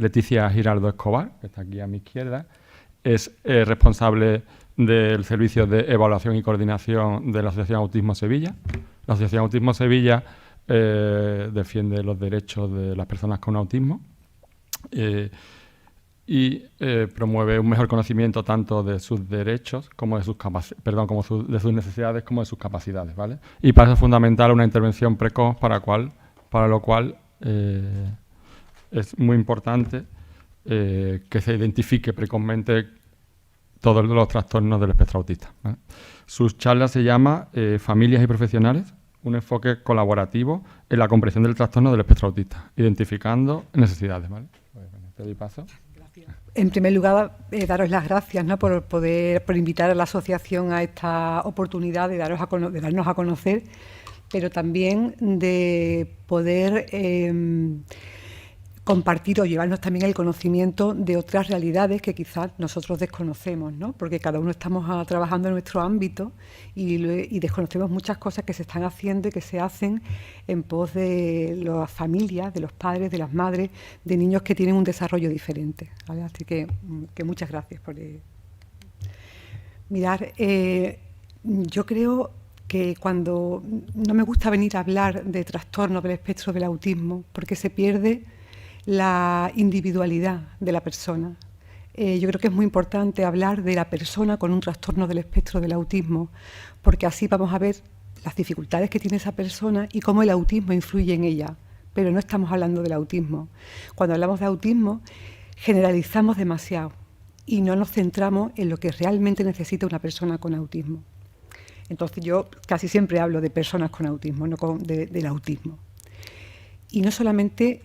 Leticia Giraldo Escobar, que está aquí a mi izquierda, es responsable del Servicio de Evaluación y Coordinación de la Asociación Autismo Sevilla. La Asociación Autismo Sevilla defiende los derechos de las personas con autismo y promueve un mejor conocimiento tanto de sus derechos como de sus de sus necesidades como de sus capacidades, ¿vale? Y para eso es fundamental una intervención precoz para lo cual es muy importante que se identifique precozmente todos los trastornos del espectro autista, ¿vale? Sus charlas se llama Familias y Profesionales, un enfoque colaborativo en la comprensión del trastorno del espectro autista, identificando necesidades, ¿vale? Bueno, te doy paso. En primer lugar, daros las gracias, ¿no?, por invitar a la asociación a esta oportunidad de darnos a conocer, pero también de poder compartir o llevarnos también el conocimiento de otras realidades que quizás nosotros desconocemos, ¿no? Porque cada uno estamos trabajando en nuestro ámbito y desconocemos muchas cosas que se están haciendo y que se hacen en pos de las familias, de los padres, de las madres, de niños que tienen un desarrollo diferente, ¿vale? Así que muchas gracias por... Mirar, yo creo que cuando no me gusta venir a hablar de trastorno del espectro del autismo, porque se pierde la individualidad de la persona. Yo creo que es muy importante hablar de la persona con un trastorno del espectro del autismo, porque así vamos a ver las dificultades que tiene esa persona y cómo el autismo influye en ella, pero no estamos hablando del autismo. Cuando hablamos de autismo, generalizamos demasiado y no nos centramos en lo que realmente necesita una persona con autismo. Entonces yo casi siempre hablo de personas con autismo, no del autismo. Y no solamente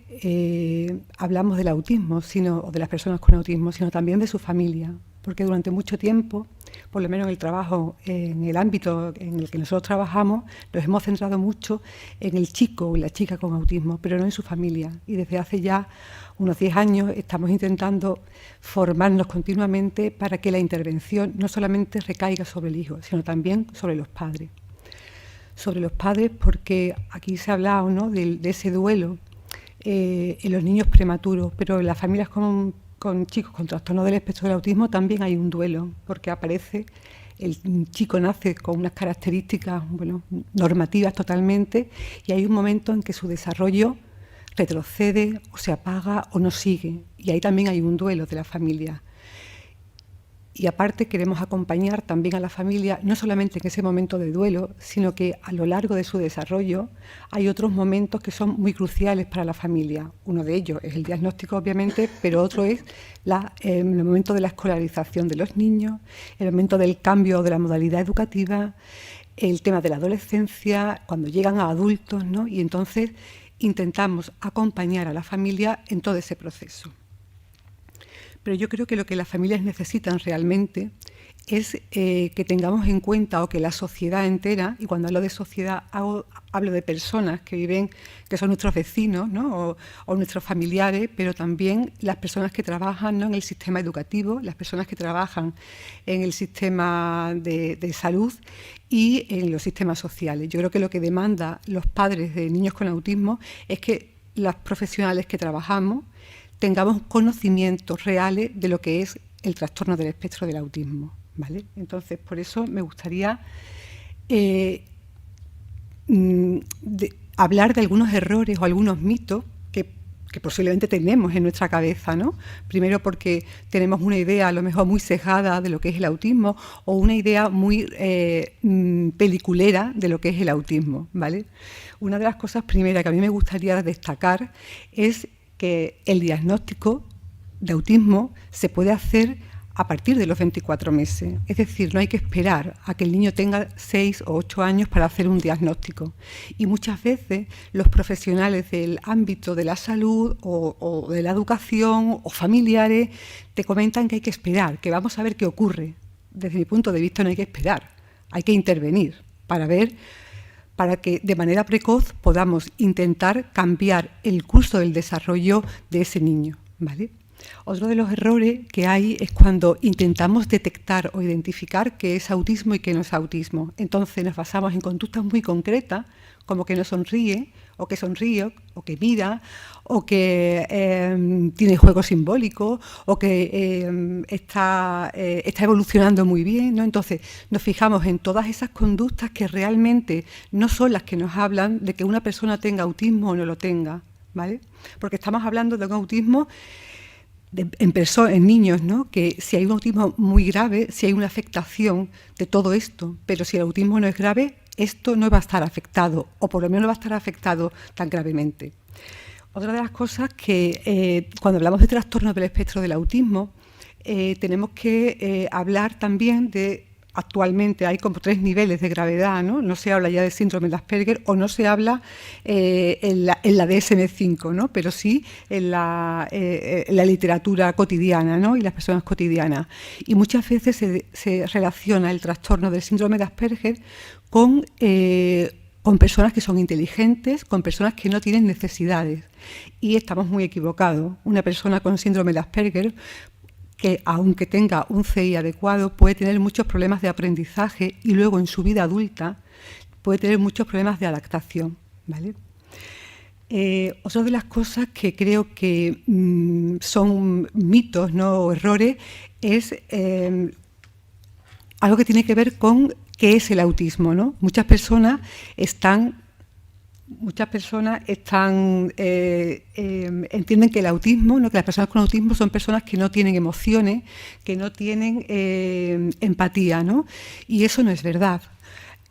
hablamos del autismo o de las personas con autismo, sino también de su familia, porque durante mucho tiempo, por lo menos en el trabajo, en el ámbito en el que nosotros trabajamos, nos hemos centrado mucho en el chico o la chica con autismo, pero no en su familia. Y desde hace ya unos 10 años estamos intentando formarnos continuamente para que la intervención no solamente recaiga sobre el hijo, sino también sobre los padres. Sobre los padres, porque aquí se ha hablado, ¿no?, de ese duelo en los niños prematuros, pero en las familias con chicos con trastorno del espectro del autismo también hay un duelo, porque aparece, el chico nace con unas características, bueno, normativas totalmente, y hay un momento en que su desarrollo retrocede o se apaga o no sigue, y ahí también hay un duelo de la familia. Y aparte queremos acompañar también a la familia, no solamente en ese momento de duelo, sino que a lo largo de su desarrollo hay otros momentos que son muy cruciales para la familia. Uno de ellos es el diagnóstico, obviamente, pero otro es el momento de la escolarización de los niños, el momento del cambio de la modalidad educativa, el tema de la adolescencia, cuando llegan a adultos, ¿no? Y entonces intentamos acompañar a la familia en todo ese proceso. Pero yo creo que lo que las familias necesitan realmente es que tengamos en cuenta, o que la sociedad entera, y cuando hablo de sociedad hablo de personas que viven, que son nuestros vecinos, ¿no?, o nuestros familiares, pero también las personas que trabajan, ¿no?, en el sistema educativo, las personas que trabajan en el sistema de salud y en los sistemas sociales. Yo creo que lo que demandan los padres de niños con autismo es que los profesionales que trabajamos tengamos conocimientos reales de lo que es el trastorno del espectro del autismo, ¿vale? Entonces, por eso me gustaría hablar de algunos errores o algunos mitos que posiblemente tenemos en nuestra cabeza, ¿no? Primero porque tenemos una idea a lo mejor muy sesgada de lo que es el autismo, o una idea muy peliculera de lo que es el autismo, ¿vale? Una de las cosas primeras que a mí me gustaría destacar es que el diagnóstico de autismo se puede hacer a partir de los 24 meses. Es decir, no hay que esperar a que el niño tenga 6 o 8 años para hacer un diagnóstico. Y muchas veces los profesionales del ámbito de la salud o de la educación o familiares te comentan que hay que esperar, que vamos a ver qué ocurre. Desde mi punto de vista no hay que esperar, hay que intervenir para que de manera precoz podamos intentar cambiar el curso del desarrollo de ese niño, ¿vale? Otro de los errores que hay es cuando intentamos detectar o identificar qué es autismo y qué no es autismo. Entonces nos basamos en conductas muy concretas, como que no sonríe, o que sonríe, o que mira, o que tiene juego simbólico, o que está evolucionando muy bien, ¿no? Entonces nos fijamos en todas esas conductas que realmente no son las que nos hablan de que una persona tenga autismo o no lo tenga, ¿vale? Porque estamos hablando de un autismo en niños, ¿no? Que si hay un autismo muy grave, si hay una afectación de todo esto, pero si el autismo no es grave, esto no va a estar afectado, o por lo menos no va a estar afectado tan gravemente. Otra de las cosas que cuando hablamos de trastornos del espectro del autismo, tenemos que hablar también de... Actualmente hay como 3 niveles de gravedad, ¿no? No se habla ya de síndrome de Asperger o no se habla en la DSM-5, ¿no? Pero sí en la literatura cotidiana, ¿no? Y las personas cotidianas. Y muchas veces se relaciona el trastorno del síndrome de Asperger con personas que son inteligentes, con personas que no tienen necesidades. Y estamos muy equivocados. Una persona con síndrome de Asperger, que aunque tenga un CI adecuado, puede tener muchos problemas de aprendizaje y luego en su vida adulta puede tener muchos problemas de adaptación, ¿vale? Otra de las cosas que creo que son mitos, ¿no? O errores es algo que tiene que ver con qué es el autismo, ¿no? Muchas personas entienden que el autismo, ¿no? Que las personas con autismo son personas que no tienen emociones, que no tienen empatía, ¿no? Y eso no es verdad.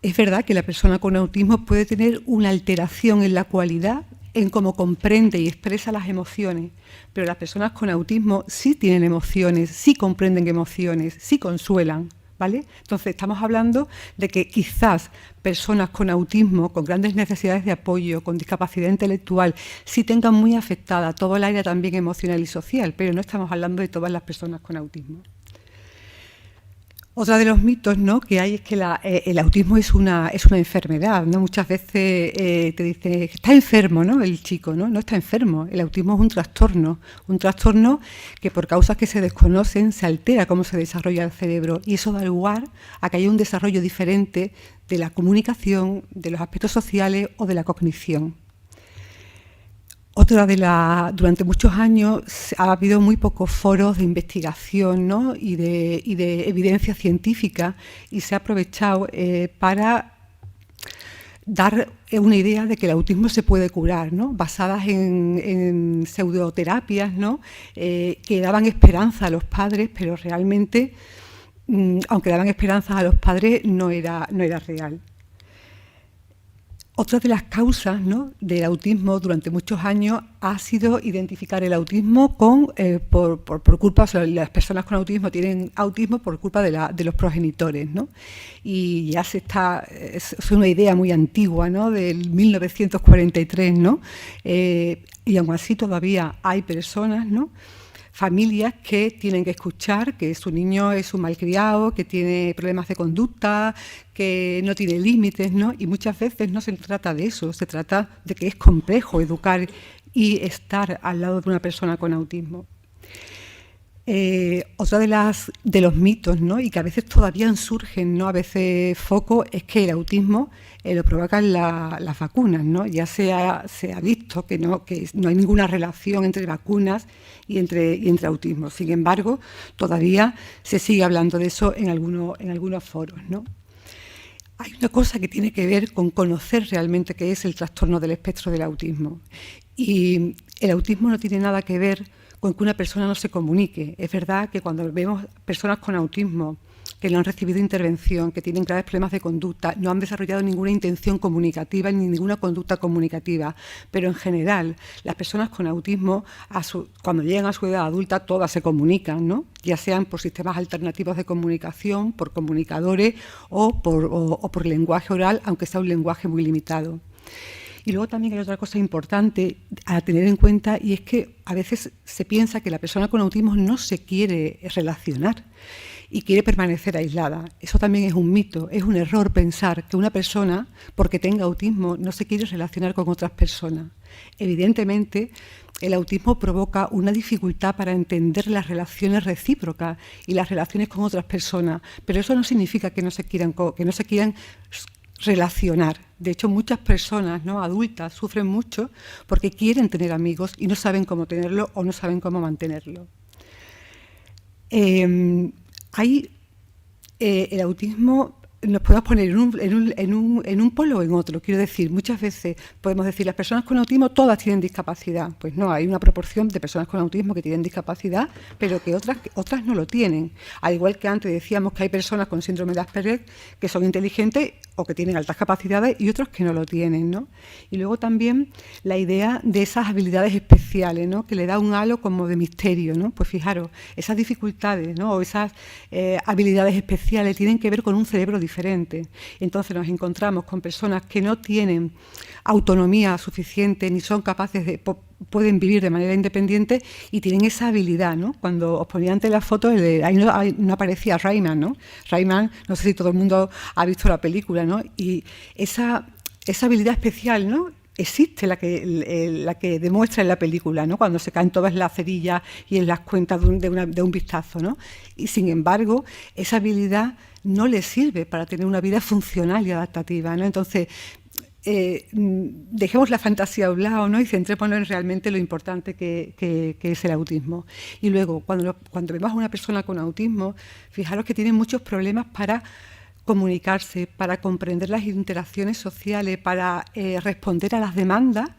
Es verdad que la persona con autismo puede tener una alteración en la cualidad, en cómo comprende y expresa las emociones, pero las personas con autismo sí tienen emociones, sí comprenden emociones, sí consuelan, ¿vale? Entonces estamos hablando de que quizás personas con autismo, con grandes necesidades de apoyo, con discapacidad intelectual, sí tengan muy afectada todo el área también emocional y social, pero no estamos hablando de todas las personas con autismo. Otra de los mitos, ¿no? Que hay es que el autismo es una enfermedad, ¿no? Muchas veces te dicen, está enfermo, ¿no? El chico, ¿no? No está enfermo. El autismo es un trastorno que por causas que se desconocen se altera cómo se desarrolla el cerebro y eso da lugar a que haya un desarrollo diferente de la comunicación, de los aspectos sociales o de la cognición. Durante muchos años ha habido muy pocos foros de investigación, ¿no? y de evidencia científica y se ha aprovechado para dar una idea de que el autismo se puede curar, ¿no? Basadas en pseudoterapias, ¿no? Que daban esperanza a los padres, pero realmente, aunque daban esperanza a los padres, no era real. Otra de las causas, ¿no? Del autismo durante muchos años ha sido identificar el autismo por culpa, o sea, las personas con autismo tienen autismo por culpa de los progenitores, ¿no? Y ya es una idea muy antigua, ¿no? Del 1943, ¿no? Y aún así todavía hay personas, ¿no? Familias que tienen que escuchar que su niño es un malcriado, que tiene problemas de conducta, que no tiene límites, ¿no? Y muchas veces no se trata de eso, se trata de que es complejo educar y estar al lado de una persona con autismo. Otra de los mitos, ¿no? Y que a veces todavía surgen, ¿no? A veces foco, es que el autismo lo provocan las vacunas, ¿no? Ya se ha visto que no hay ninguna relación entre vacunas y entre autismo. Sin embargo, todavía se sigue hablando de eso en algunos foros, ¿no? Hay una cosa que tiene que ver con conocer realmente qué es el trastorno del espectro del autismo. Y el autismo no tiene nada que ver con que una persona no se comunique. Es verdad que cuando vemos personas con autismo que no han recibido intervención, que tienen graves problemas de conducta, no han desarrollado ninguna intención comunicativa ni ninguna conducta comunicativa, pero en general las personas con autismo cuando llegan a su edad adulta todas se comunican, ¿no? Ya sean por sistemas alternativos de comunicación, por comunicadores o por lenguaje oral, aunque sea un lenguaje muy limitado. Y luego también hay otra cosa importante a tener en cuenta y es que a veces se piensa que la persona con autismo no se quiere relacionar y quiere permanecer aislada. Eso también es un mito, es un error pensar que una persona, porque tenga autismo, no se quiere relacionar con otras personas. Evidentemente, el autismo provoca una dificultad para entender las relaciones recíprocas y las relaciones con otras personas, pero eso no significa que no se quieran relacionar. De hecho, muchas personas, ¿no?, adultas sufren mucho porque quieren tener amigos y no saben cómo tenerlo o no saben cómo mantenerlo. El autismo nos podemos poner en un polo o en otro. Quiero decir, muchas veces podemos decir las personas con autismo todas tienen discapacidad. Pues no, hay una proporción de personas con autismo que tienen discapacidad, pero que otras no lo tienen. Al igual que antes decíamos que hay personas con síndrome de Asperger que son inteligentes o que tienen altas capacidades y otros que no lo tienen, ¿no? Y luego también la idea de esas habilidades especiales, ¿no?, que le da un halo como de misterio, ¿no? Pues fijaros, esas dificultades, ¿no?, o esas habilidades especiales tienen que ver con un cerebro diferente. Entonces nos encontramos con personas que no tienen autonomía suficiente ni son capaces de pueden vivir de manera independiente y tienen esa habilidad, ¿no? Cuando os ponía ante la foto, ahí no aparecía Rayman, ¿no? Rayman, no sé si todo el mundo ha visto la película, ¿no? Y esa habilidad especial, ¿no?, existe, la que demuestra en la película, ¿no?, cuando se caen todas las cerillas y en las cuentas de un vistazo, ¿no? Y sin embargo, esa habilidad no le sirve para tener una vida funcional y adaptativa, ¿no? Entonces, dejemos la fantasía a un lado, ¿no?, y centrémonos en realmente lo importante que es el autismo. Y luego, cuando vemos a una persona con autismo, fijaros que tiene muchos problemas para comunicarse, para comprender las interacciones sociales, para responder a las demandas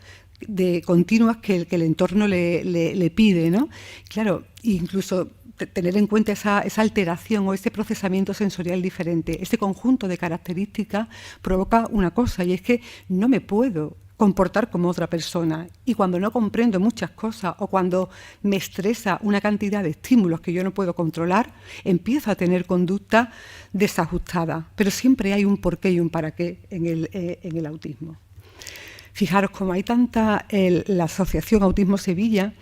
continuas que el entorno le pide, ¿no? Claro, incluso tener en cuenta esa alteración o ese procesamiento sensorial diferente, ese conjunto de características provoca una cosa, y es que no me puedo comportar como otra persona. Y cuando no comprendo muchas cosas o cuando me estresa una cantidad de estímulos que yo no puedo controlar, empiezo a tener conducta desajustada. Pero siempre hay un porqué y un para qué en el autismo. Fijaros, como hay tanta... la Asociación Autismo Sevilla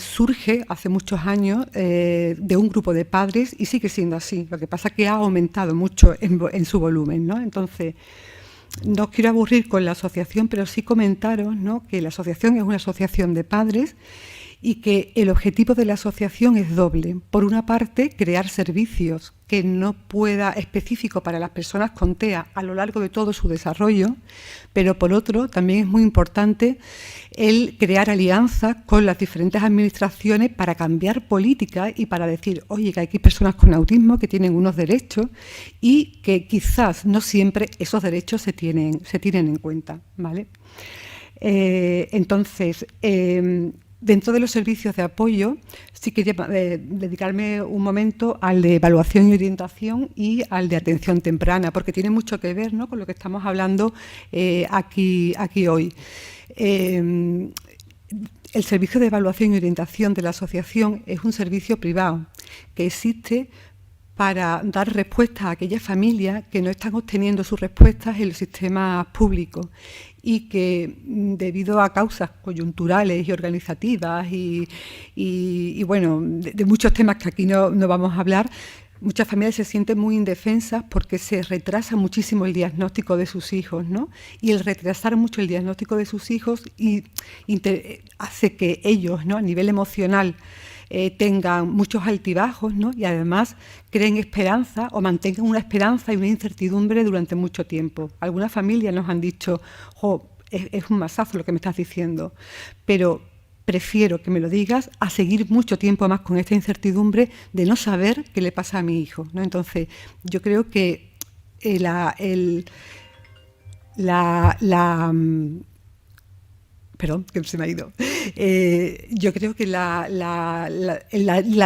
surge hace muchos años de un grupo de padres y sigue siendo así. Lo que pasa es que ha aumentado mucho en su volumen, ¿no? Entonces, no os quiero aburrir con la asociación, pero sí comentaros, ¿no?, que la asociación es una asociación de padres y que el objetivo de la asociación es doble. Por una parte, crear servicios que no pueda específico para las personas con TEA a lo largo de todo su desarrollo, pero por otro, también es muy importante el crear alianzas con las diferentes administraciones para cambiar políticas y para decir, oye, que hay personas con autismo que tienen unos derechos y que quizás no siempre esos derechos se tienen en cuenta, ¿vale? Entonces, dentro de los servicios de apoyo, sí quería dedicarme un momento al de evaluación y orientación y al de atención temprana, porque tiene mucho que ver, ¿no?, con lo que estamos hablando aquí hoy. El servicio de evaluación y orientación de la asociación es un servicio privado que existe para dar respuesta a aquellas familias que no están obteniendo sus respuestas en los sistemas públicos y que, debido a causas coyunturales y organizativas y bueno, de muchos temas que aquí no vamos a hablar, muchas familias se sienten muy indefensas porque se retrasa muchísimo el diagnóstico de sus hijos, ¿no? Y el retrasar mucho el diagnóstico de sus hijos hace que ellos, ¿no?, a nivel emocional, tengan muchos altibajos, ¿no?, y además creen esperanza o mantengan una esperanza y una incertidumbre durante mucho tiempo. Algunas familias nos han dicho, es un masazo lo que me estás diciendo, pero prefiero que me lo digas a seguir mucho tiempo más con esta incertidumbre de no saber qué le pasa a mi hijo, ¿no? Entonces, yo creo que perdón, que se me ha ido. Yo creo que la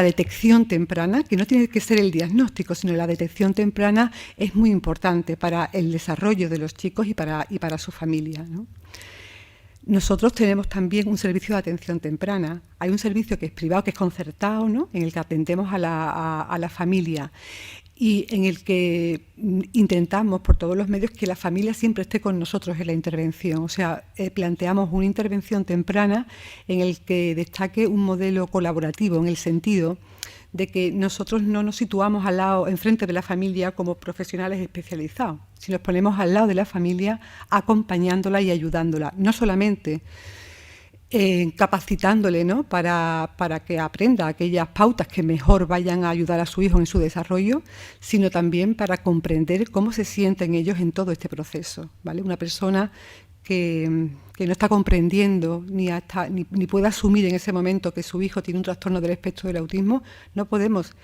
detección temprana, que no tiene que ser el diagnóstico, sino la detección temprana, es muy importante para el desarrollo de los chicos y para su familia, ¿no? Nosotros tenemos también un servicio de atención temprana. Hay un servicio que es privado, que es concertado, ¿no?, en el que atendemos a la familia y en el que intentamos por todos los medios que la familia siempre esté con nosotros en la intervención. O sea, planteamos una intervención temprana en el que destaque un modelo colaborativo, en el sentido de que nosotros no nos situamos al lado, enfrente de la familia como profesionales especializados, sino nos ponemos al lado de la familia acompañándola y ayudándola. No solamente capacitándole, ¿no?, para que aprenda aquellas pautas que mejor vayan a ayudar a su hijo en su desarrollo, sino también para comprender cómo se sienten ellos en todo este proceso, ¿vale? Una persona que no está comprendiendo ni puede asumir en ese momento que su hijo tiene un trastorno del espectro del autismo, no podemos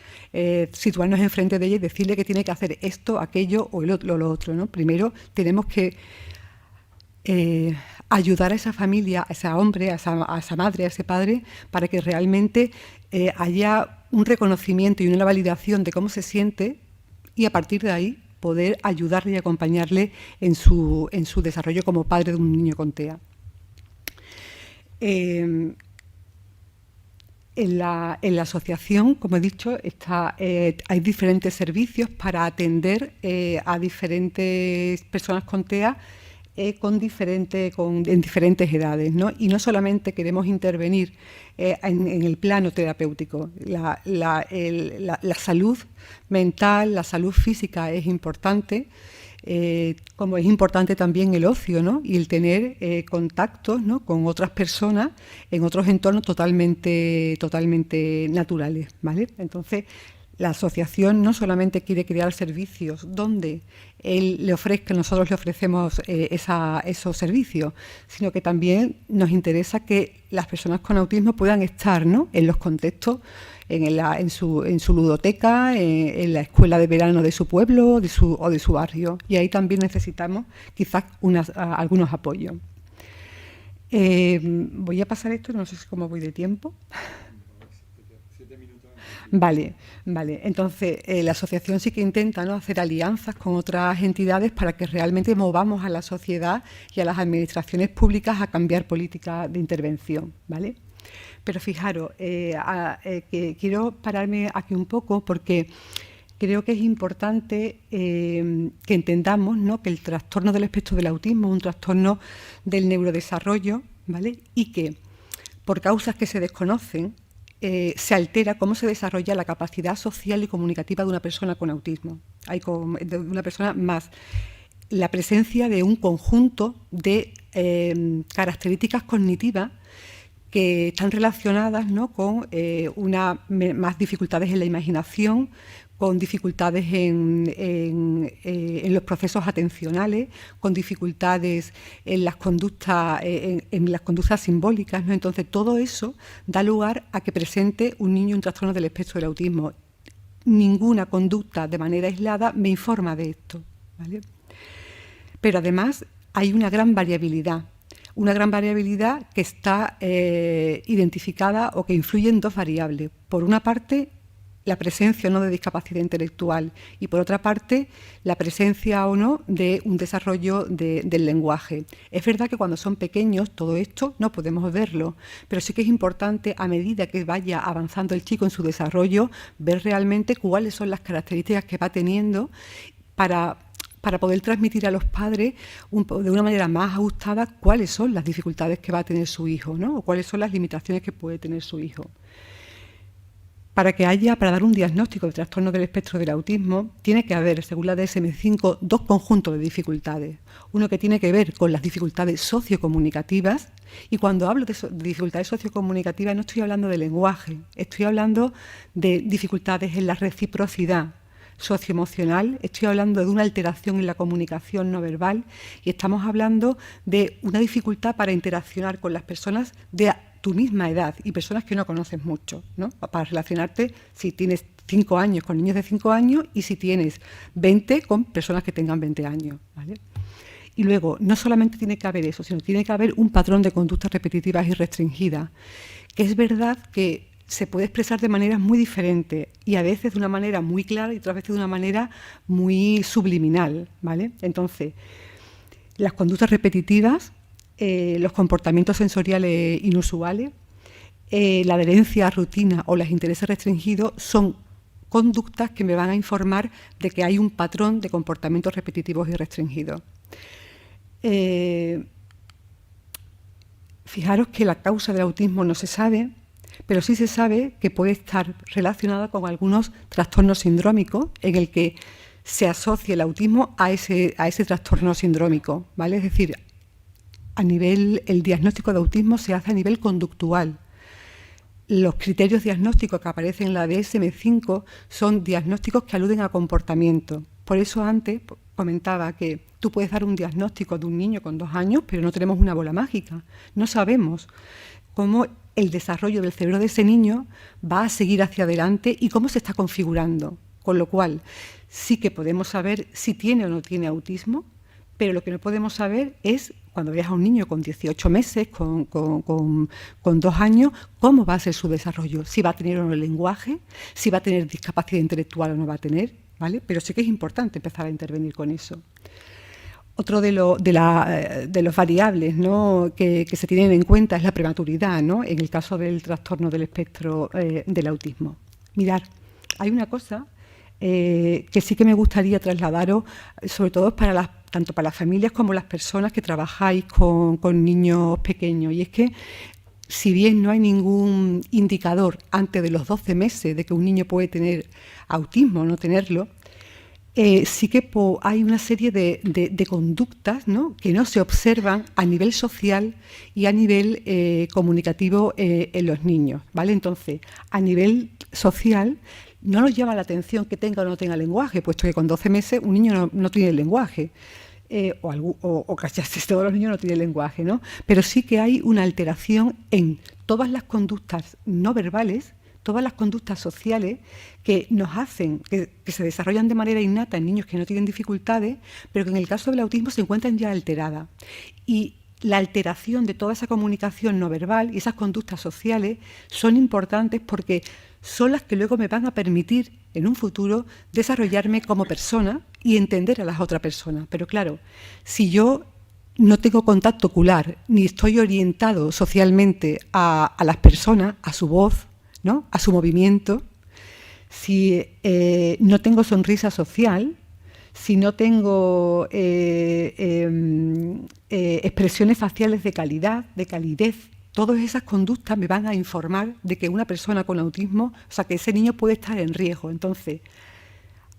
situarnos enfrente de ella y decirle que tiene que hacer esto, aquello o lo otro, ¿no? Primero tenemos que ayudar a esa familia, a ese hombre, a esa madre, a ese padre, para que realmente haya un reconocimiento y una validación de cómo se siente, y a partir de ahí poder ayudarle y acompañarle en su desarrollo como padre de un niño con TEA. En la asociación, como he dicho, hay diferentes servicios para atender a diferentes personas con TEA en diferentes edades, ¿no? Y no solamente queremos intervenir en el plano terapéutico. La salud mental, la salud física es importante, como es importante también el ocio, ¿no?, y el tener contactos, ¿no?, con otras personas en otros entornos totalmente naturales, ¿vale? Entonces, la asociación no solamente quiere crear servicios donde nosotros le ofrecemos esos servicios, sino que también nos interesa que las personas con autismo puedan estar, ¿no?, en los contextos, en su ludoteca, en la escuela de verano de su pueblo o de su barrio. Y ahí también necesitamos quizás algunos apoyos. Voy a pasar esto, no sé cómo voy de tiempo. Vale. Entonces, la asociación sí que intenta, ¿no?, hacer alianzas con otras entidades para que realmente movamos a la sociedad y a las administraciones públicas a cambiar políticas de intervención, ¿vale? Pero fijaros, que quiero pararme aquí un poco porque creo que es importante que entendamos, ¿no?, que el trastorno del espectro del autismo es un trastorno del neurodesarrollo, ¿vale? Y que por causas que se desconocen, se altera cómo se desarrolla la capacidad social y comunicativa de una persona con autismo. De una persona más la presencia de un conjunto de características cognitivas que están relacionadas, ¿no?, con más dificultades en la imaginación, con dificultades en los procesos atencionales, con dificultades en las conductas simbólicas, ¿no? Entonces, todo eso da lugar a que presente un niño un trastorno del espectro del autismo. Ninguna conducta de manera aislada me informa de esto, ¿vale? Pero además hay una gran variabilidad que está identificada o que influye en dos variables. Por una parte, la presencia o no de discapacidad intelectual y, por otra parte, la presencia o no de un desarrollo del lenguaje. Es verdad que cuando son pequeños todo esto no podemos verlo, pero sí que es importante, a medida que vaya avanzando el chico en su desarrollo, ver realmente cuáles son las características que va teniendo para poder transmitir a los padres de una manera más ajustada cuáles son las dificultades que va a tener su hijo, ¿no?, o cuáles son las limitaciones que puede tener su hijo. Para dar un diagnóstico de trastorno del espectro del autismo, tiene que haber, según la DSM-5, dos conjuntos de dificultades. Uno que tiene que ver con las dificultades sociocomunicativas, y cuando hablo de dificultades sociocomunicativas no estoy hablando de lenguaje, estoy hablando de dificultades en la reciprocidad socioemocional, estoy hablando de una alteración en la comunicación no verbal y estamos hablando de una dificultad para interaccionar con las personas de tu misma edad y personas que no conoces mucho, ¿no?, para relacionarte si tienes 5 años con niños de 5 años y si tienes 20 con personas que tengan 20 años, ¿vale? Y luego, no solamente tiene que haber eso, sino tiene que haber un patrón de conductas repetitivas y restringidas, que es verdad que se puede expresar de maneras muy diferentes y a veces de una manera muy clara y otras veces de una manera muy subliminal, ¿vale? Entonces, las conductas repetitivas, los comportamientos sensoriales inusuales, la adherencia a rutina o los intereses restringidos son conductas que me van a informar de que hay un patrón de comportamientos repetitivos y restringidos. Fijaros que la causa del autismo no se sabe, pero sí se sabe que puede estar relacionada con algunos trastornos sindrómicos en el que se asocia el autismo a ese trastorno sindrómico, ¿vale? Es decir, el diagnóstico de autismo se hace a nivel conductual. Los criterios diagnósticos que aparecen en la DSM-5 son diagnósticos que aluden a comportamiento. Por eso antes comentaba que tú puedes dar un diagnóstico de un niño con 2 años, pero no tenemos una bola mágica. No sabemos cómo el desarrollo del cerebro de ese niño va a seguir hacia adelante y cómo se está configurando. Con lo cual, sí que podemos saber si tiene o no tiene autismo, pero lo que no podemos saber es, cuando veas a un niño con 18 meses, con 2 años, cómo va a ser su desarrollo, si va a tener o no el lenguaje, si va a tener discapacidad intelectual o no va a tener, ¿vale? Pero sí que es importante empezar a intervenir con eso. Otro de los variables, ¿no?, que se tienen en cuenta es la prematuridad, ¿no?, en el caso del trastorno del espectro del autismo. Mirad, hay una cosa que sí que me gustaría trasladaros, sobre todo tanto para las familias como las personas que trabajáis con niños pequeños, y es que si bien no hay ningún indicador antes de los 12 meses de que un niño puede tener autismo o no tenerlo, sí que hay una serie de conductas, ¿no?, que no se observan a nivel social y a nivel comunicativo en los niños, ¿vale? Entonces, a nivel social no nos llama la atención que tenga o no tenga lenguaje, puesto que con 12 meses un niño no tiene lenguaje, o casi todos los niños no tienen lenguaje, ¿no? Pero sí que hay una alteración en todas las conductas no verbales, todas las conductas sociales que nos hacen, que se desarrollan de manera innata en niños que no tienen dificultades, pero que en el caso del autismo se encuentran ya alteradas. Y la alteración de toda esa comunicación no verbal y esas conductas sociales son importantes porque son las que luego me van a permitir en un futuro desarrollarme como persona y entender a las otras personas. Pero claro, si yo no tengo contacto ocular ni estoy orientado socialmente a las personas, a su voz, ¿no?, a su movimiento, si no tengo sonrisa social, si no tengo expresiones faciales de calidad, de calidez, todas esas conductas me van a informar de que una persona con autismo, o sea, que ese niño puede estar en riesgo. Entonces,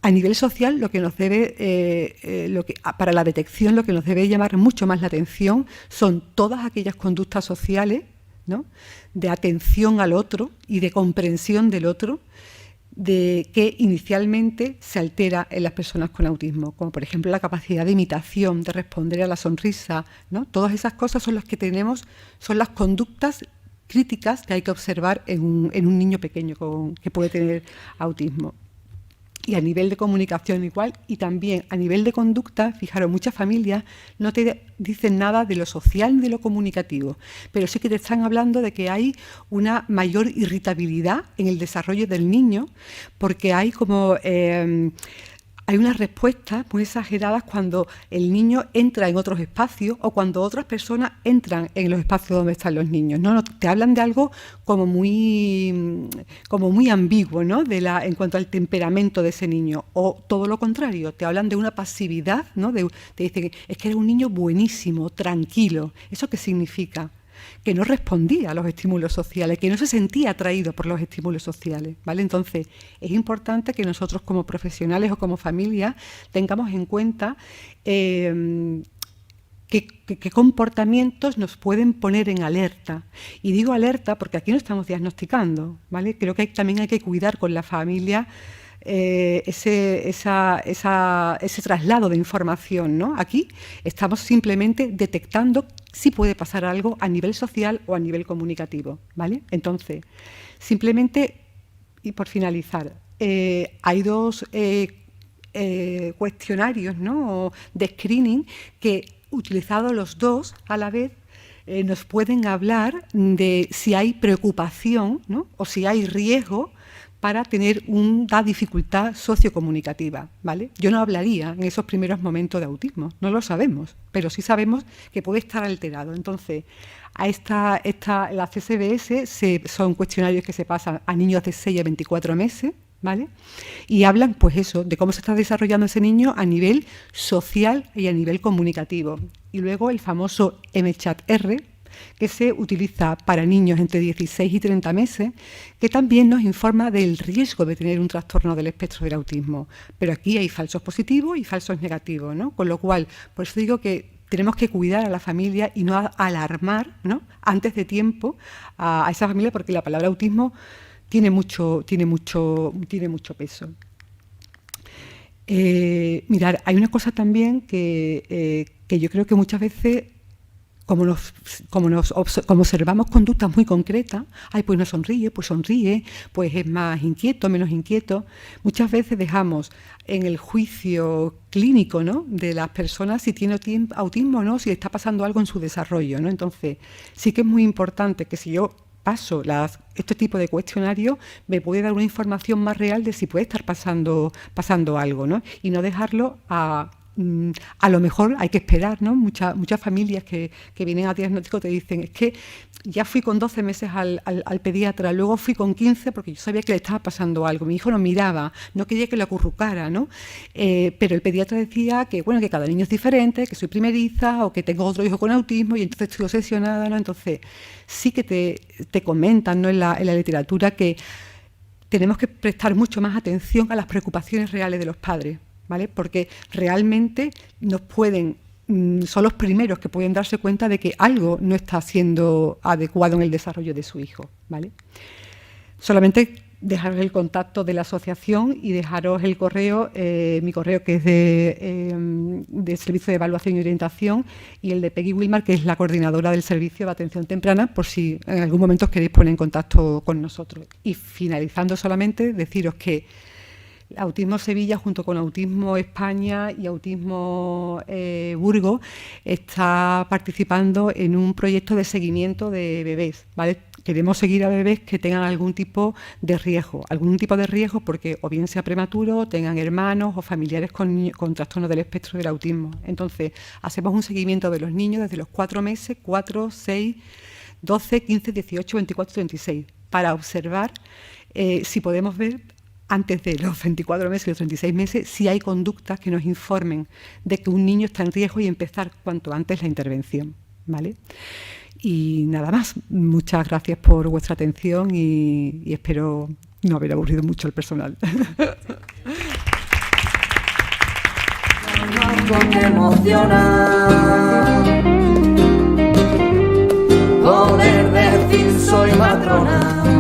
a nivel social, lo que nos debe, para la detección, lo que nos debe llamar mucho más la atención son todas aquellas conductas sociales, ¿no?, de atención al otro y de comprensión del otro, de que inicialmente se altera en las personas con autismo, como por ejemplo la capacidad de imitación, de responder a la sonrisa, ¿no? Todas esas cosas son las que tenemos, son las conductas críticas que hay que observar en un niño pequeño que puede tener autismo. Y a nivel de comunicación igual, y también a nivel de conducta, fijaros, muchas familias no te dicen nada de lo social ni de lo comunicativo, pero sí que te están hablando de que hay una mayor irritabilidad en el desarrollo del niño, porque hay como hay unas respuestas muy exageradas cuando el niño entra en otros espacios o cuando otras personas entran en los espacios donde están los niños, ¿no? Te hablan de algo como muy ambiguo, ¿no?, en cuanto al temperamento de ese niño, o todo lo contrario, te hablan de una pasividad, ¿no? Te dicen, es que era un niño buenísimo, tranquilo. ¿Eso qué significa? Que no respondía a los estímulos sociales, que no se sentía atraído por los estímulos sociales, ¿vale? Entonces, es importante que nosotros como profesionales o como familia tengamos en cuenta qué comportamientos nos pueden poner en alerta. Y digo alerta porque aquí no estamos diagnosticando, ¿vale? Creo que también hay que cuidar con la familia ese traslado de información, ¿no? Aquí estamos simplemente detectando si puede pasar algo a nivel social o a nivel comunicativo, ¿vale? Entonces, simplemente, y por finalizar, hay 2 cuestionarios, ¿no?, de screening que, utilizados los 2 a la vez, nos pueden hablar de si hay preocupación, ¿no?, o si hay riesgo para tener una dificultad sociocomunicativa, ¿vale? Yo no hablaría en esos primeros momentos de autismo, no lo sabemos, pero sí sabemos que puede estar alterado. Entonces, la CSBS son cuestionarios que se pasan a niños de 6 a 24 meses, ¿vale? Y hablan, pues eso, de cómo se está desarrollando ese niño a nivel social y a nivel comunicativo. Y luego el famoso MCHAT-R, que se utiliza para niños entre 16 y 30 meses, que también nos informa del riesgo de tener un trastorno del espectro del autismo. Pero aquí hay falsos positivos y falsos negativos, ¿no? Con lo cual, por eso digo que tenemos que cuidar a la familia y no alarmar, ¿no?, antes de tiempo a esa familia, porque la palabra autismo tiene mucho peso. Mirad, hay una cosa también que yo creo que muchas veces, como observamos conductas muy concretas, pues no sonríe, pues es más inquieto, menos inquieto, muchas veces dejamos en el juicio clínico, ¿no?, de las personas si tiene autismo o no, si está pasando algo en su desarrollo, ¿no? Entonces, sí que es muy importante que si yo paso este tipo de cuestionarios, me puede dar una información más real de si puede estar pasando algo, ¿no? Y no dejarlo a lo mejor hay que esperar, ¿no? Muchas familias que vienen a diagnóstico te dicen, es que ya fui con 12 meses al pediatra, luego fui con 15 porque yo sabía que le estaba pasando algo. Mi hijo no miraba, no quería que lo acurrucara, ¿no? Pero el pediatra decía que, bueno, que cada niño es diferente, que soy primeriza o que tengo otro hijo con autismo y entonces estoy obsesionada, ¿no? Entonces sí que te comentan, ¿no?, en la literatura que tenemos que prestar mucho más atención a las preocupaciones reales de los padres, ¿vale? Porque realmente son los primeros que pueden darse cuenta de que algo no está siendo adecuado en el desarrollo de su hijo, ¿vale? Solamente dejaros el contacto de la asociación y dejaros el correo, mi correo, que es de Servicio de Evaluación y Orientación, y el de Peggy Wilmar, que es la coordinadora del Servicio de Atención Temprana, por si en algún momento os queréis poner en contacto con nosotros. Y finalizando, solamente deciros que Autismo Sevilla, junto con Autismo España y Autismo Burgos, está participando en un proyecto de seguimiento de bebés, ¿vale? Queremos seguir a bebés que tengan algún tipo de riesgo, porque o bien sea prematuro, tengan hermanos o familiares con trastornos del espectro del autismo. Entonces, hacemos un seguimiento de los niños desde los 4 meses, 4, 6, 12, 15, 18, 24, 36, para observar si podemos ver antes de los 24 meses y los 36 meses, si hay conductas que nos informen de que un niño está en riesgo y empezar cuanto antes la intervención, ¿vale? Y nada más. Muchas gracias por vuestra atención y espero no haber aburrido mucho al personal. Me emociona poder decir soy matrona.